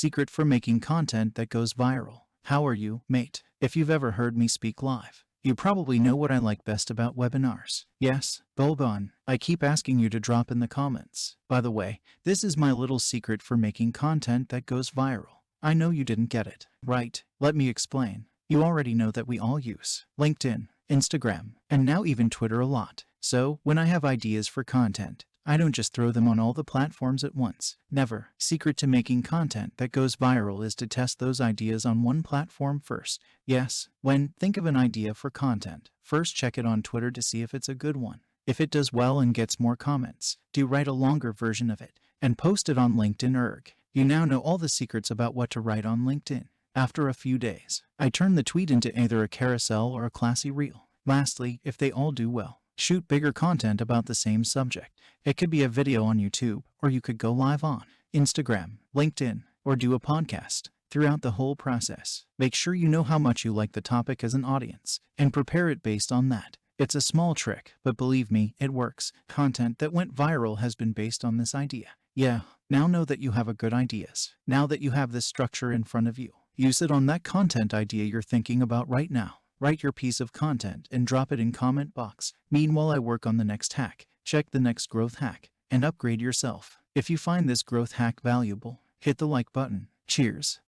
secret for making content that goes viral. How are you, mate? If you've ever heard me speak live, you probably know what I like best about webinars. Yes, Bolbon, I keep asking you to drop in the comments. By the way, this is my little secret for making content that goes viral. I know you didn't get it. Right, let me explain. You already know that we all use LinkedIn, Instagram, and now even Twitter a lot. So, when I have ideas for content, I don't just throw them on all the platforms at once. Never. Secret to making content that goes viral is to test those ideas on one platform first. Yes, think of an idea for content, first check it on Twitter to see if it's a good one. If it does well and gets more comments, do write a longer version of it and post it on LinkedIn org. You now know all the secrets about what to write on LinkedIn. After a few days, I turn the tweet into either a carousel or a classy reel. Lastly, if they all do well, shoot bigger content about the same subject. It could be a video on YouTube, or you could go live on Instagram, LinkedIn, or do a podcast. Throughout the whole process, make sure you know how much you like the topic as an audience, and prepare it based on that. It's a small trick, but believe me, it works. Content that went viral has been based on this idea. Yeah, now know that you have a good ideas. Now that you have this structure in front of you, use it on that content idea you're thinking about right now. Write your piece of content and drop it in comment box. Meanwhile, I work on the next hack. Check the next growth hack and upgrade yourself. If you find this growth hack valuable, hit the like button. Cheers.